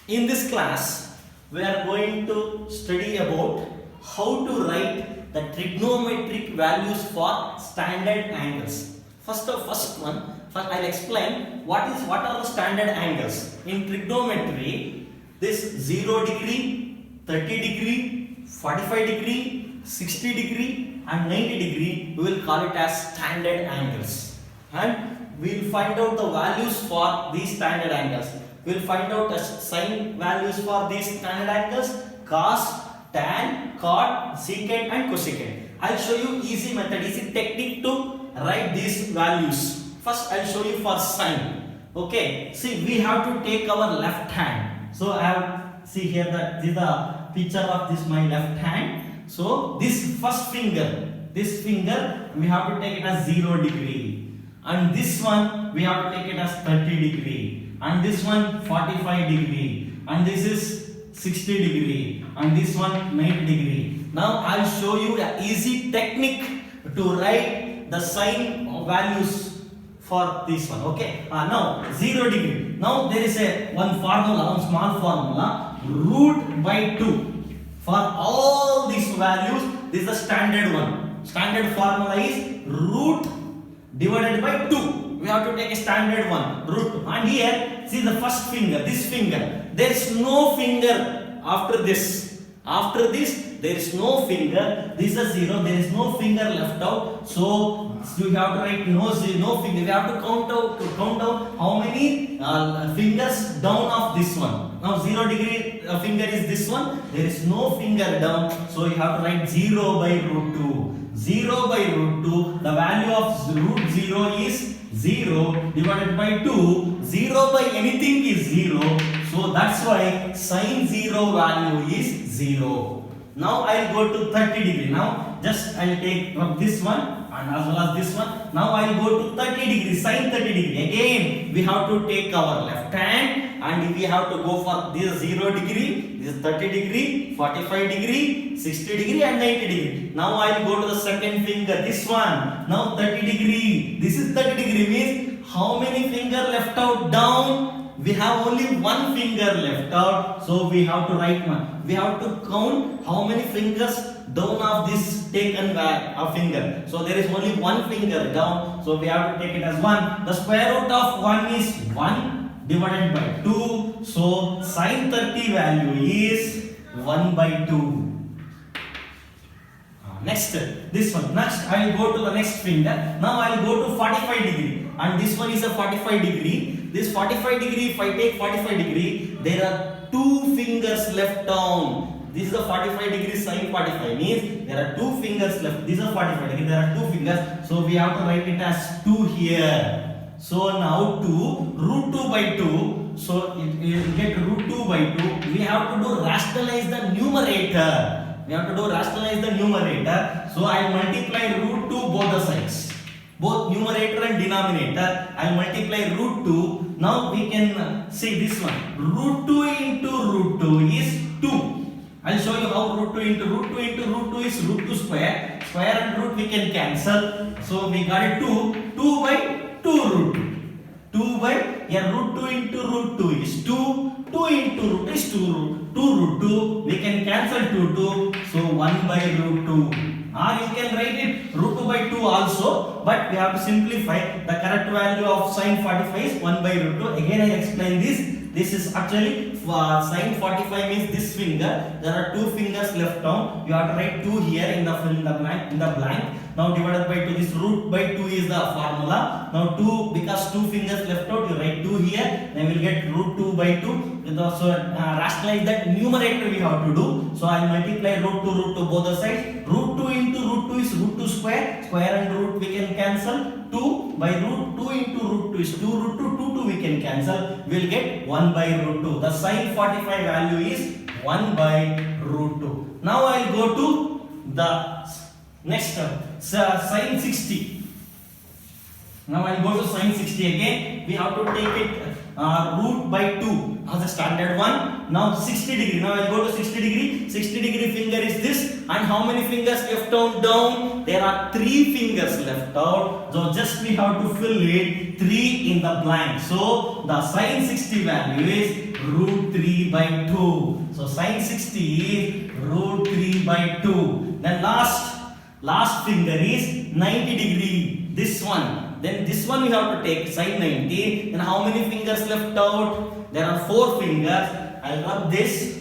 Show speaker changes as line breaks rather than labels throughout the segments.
In this class, we are going to study about how to write the trigonometric values for standard angles. First I'll explain what are the standard angles. In trigonometry, this 0 degree, 30 degree, 45 degree, 60 degree and 90 degree, we will call it as standard angles. And we will find out the values for these standard angles. We will find out the sine values for these standard angles, cos, tan, cot, secant and cosecant. I will show you easy method, easy technique to write these values. First I will show you for sine. Okay, see we have to take our left hand. So I have, see here that this is the picture of this my left hand. So this first finger, we have to take it as 0 degree. And this one we have to take it as 30 degree. And this one 45 degree. And this is 60 degree. And this one 90 degree. Now I will show you an easy technique to write the sine values for this one. Okay. Now 0 degree. Now there is one small formula, root by 2. For all these values, this is the standard one. Standard formula is root divided by 2. We have to take a standard one, root 2. And here, see the first finger, this finger. There is no finger after this. After this, there is no finger. This is 0. There is no finger left out. So you have to write no finger. We have to count down how many fingers down of this one. Now 0 degree finger is this one. There is no finger down. So you have to write 0 by root 2. 0 by root 2. The value of root 0 is 0 divided by 2. 0 by anything is 0. So that's why sine 0 value is 0. Now I will go to 30 degree. Now just I will take from this one and as well as this one. Now I will go to 30 degree, sine 30 degree. Again we have to take our left hand and we have to go for this 0 degree, this is 30 degree, 45 degree, 60 degree and 90 degree. Now I will go to the second finger, this one. Now 30 degree. This is 30 degree means how many finger left out down? We have only one finger left out, so we have to write one. We have to count how many fingers down of this taken a finger. So there is only one finger down, so we have to take it as 1. The square root of 1 is 1 divided by 2. So sine 30 value is 1 by 2. Next, this one. Next, I will go to the next finger. Now I will go to 45 degree. And this one is a 45 degree. This 45 degree, if I take 45 degree, there are 2 fingers left down. This is a 45 degree sine 45 means there are 2 fingers left. This is a 45 degree, there are 2 fingers. So we have to write it as 2 here. So now 2, root 2 by 2. So it will get root 2 by 2. We have to do rationalize the numerator. We have to do rationalize the numerator. So I multiply root 2 both the sides. Both numerator and denominator. I multiply root 2. Now we can see this one. Root 2 into root 2 is 2. I will show you how root 2 into root 2 into root 2 is root 2 square. Square and root we can cancel. So we got it 2. 2 by 2 root 2. 2 by, root 2 into root 2 is 2. 2 into root is 2 root 2. We can cancel 2. So 1 by root 2. Or you can write it root 2 by 2 also. But we have to simplify. The correct value of sine 45 is 1 by root 2. Again I explain this. This is actually sine 45 means this finger. There are 2 fingers left down. You have to write 2 here in the blank. Now divided by 2. This root by 2 is the formula. Now 2, because 2 fingers left out, you write 2 here. Then we will get root 2 by 2. So rationalize that numerator we have to do. So I multiply root 2 both the sides. Root 2 into root 2 is root 2 square. Square and root we can cancel. 2 by root 2 into root 2 is 2 root 2 we can cancel. We will get 1 by root 2. The sine 45 value is 1 by root 2. Now I will go to the next term, sine 60. Now I will go to sine 60 again. We have to take it root by 2 as a standard one. Now 60 degree. Now I will go to 60 degree. 60 degree finger is this. And how many fingers left out down? There are 3 fingers left out. So just we have to fill it 3 in the blank. So the sine 60 value is root 3 by 2. So sine 60 is root 3 by 2. Then last finger is 90 degree. This one. Then this one we have to take sine 90. Then how many fingers left out? There are 4 fingers. I'll rub this.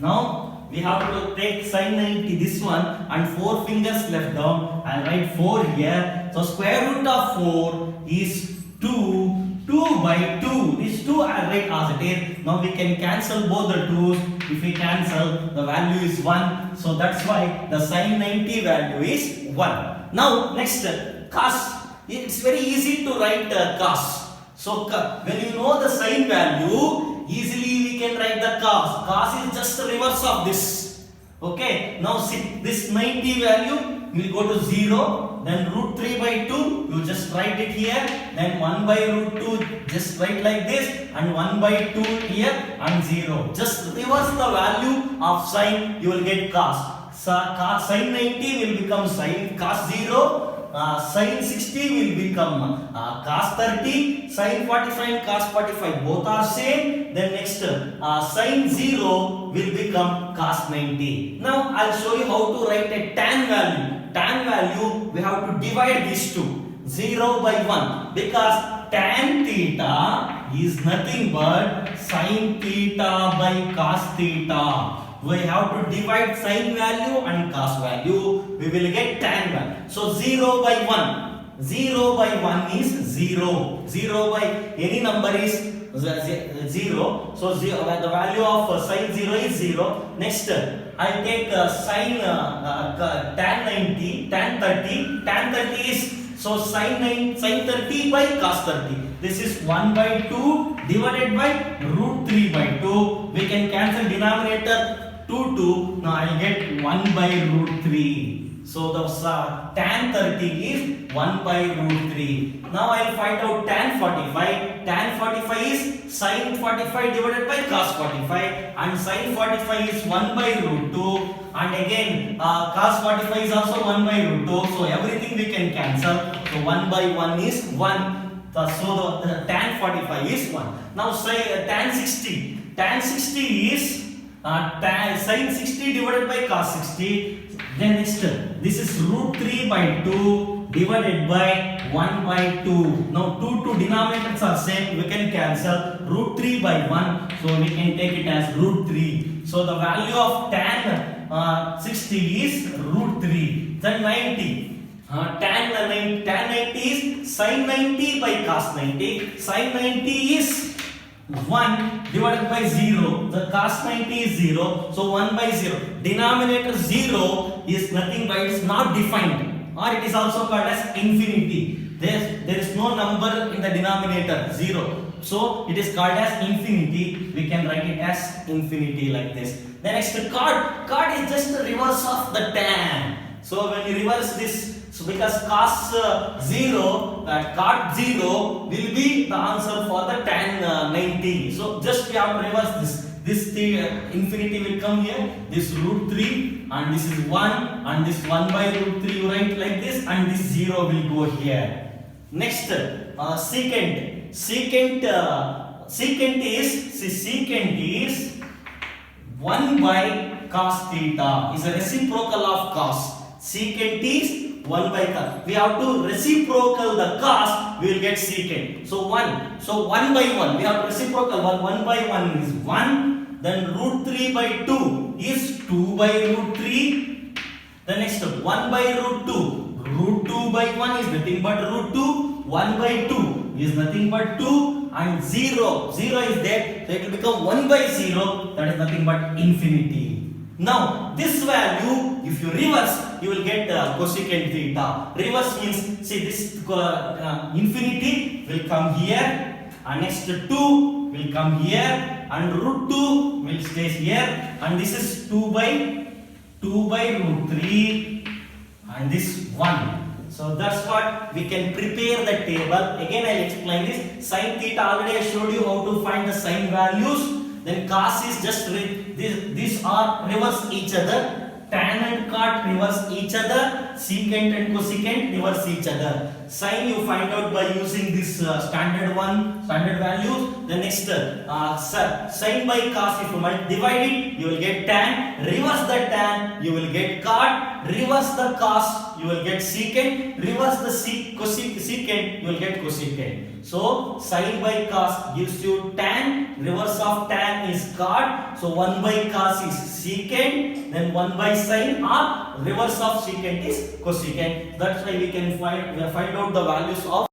Now we have to take sine 90 this one and 4 fingers left down. I'll write 4 here. So square root of 4 is 2. 2 by 2. This 2 I'll write as it is. Now we can cancel both the 2's. If we cancel, the value is 1. So that's why the sine 90 value is 1. Now next cos. It's very easy to write cos. So when you know the sine value, easily we can write the cos. Cos is just the reverse of this. Okay. Now see this 90 value will go to 0. Then root 3 by 2, you just write it here. Then 1 by root 2, just write like this. And 1 by 2 here and 0. Just reverse the value of sine, you will get cos. So sine 90 will become sine cos 0. Sine 60 will become cos 30. Sine 45 and cos 45 both are same. Then next sine 0 will become cos 90. Now I'll show you how to write a tan value. Tan value we have to divide these two. 0 by 1 because tan theta is nothing but sin theta by cos theta. We have to divide sine value and cos value. We will get tan value. So 0 by 1. 0 by 1 is 0. 0 by any number is 0. So the value of sine 0 is 0. Next, I take sine tan 90, tan 30. Tan 30 is so sine 30 by cos 30. This is 1 by 2 divided by root 3 by 2. We can cancel denominator 2. Now I get 1 by root 3. So the tan 30 is 1 by root 3. Now I will find out tan 45. Tan 45 is sin 45 divided by cos 45. And sin 45 is 1 by root 2. And again cos 45 is also 1 by root 2. So everything we can cancel. So 1 by 1 is 1. So the tan 45 is 1. Now say tan 60. Tan 60 is sin 60 divided by cos 60. Then next, this is root 3 by 2 divided by 1 by 2. Now 2 denominators are same, we can cancel root 3 by 1. So we can take it as root 3. So the value of tan 60 is root 3. Then 90. Tan 90 is sin 90 by cos 90. Sin 90 is 1 divided by 0. The cos 90 is 0. So 1 by 0. Denominator 0 is nothing but it is not defined, or it is also called as infinity. There is no number in the denominator 0. So it is called as infinity. We can write it as infinity like this. The next cot. Cot is just the reverse of the tan. So when you reverse this, so because cos 0, cot 0 will be the answer for the tan 90. So just we have to reverse this. This infinity will come here. This root 3 and this is 1 and this 1 by root 3 you write like this and this 0 will go here. Next secant. Secant is 1 by cos theta. Is a reciprocal of cos. Secant is 1 by cos. We have to reciprocal the cos, we will get secant. So 1. So 1 by 1. We have reciprocal 1. 1 by 1 is 1. Then root 3 by 2 is 2 by root 3. The next 1 by root 2. Root 2 by 1 is nothing but root 2. 1 by 2 is nothing but 2. And 0. 0 is there. So it will become 1 by 0. That is nothing but infinity. Now this value, if you reverse, you will get cosecant theta. Reverse means, see this infinity will come here, and next 2 will come here, and root 2 will stay here, and this is 2 by root 3, and this 1. So that's what we can prepare the table. Again I will explain this. Sin theta already I showed you how to find the sine values. Then cos is just these are reverse each other. Tan and cot reverse each other. Secant and cosecant reverse each other. Sine you find out by using this standard one. standard values. The next sine by cos, if you divide it, you will get tan. Reverse the tan, you will get cot. Reverse the cos, you will get secant. Reverse the secant, you will get cosecant. So sine by cos gives you tan. Reverse of tan is cot. So 1 by cos is secant. Then 1 by sine or reverse of secant is cosecant. That's why we can find out the values of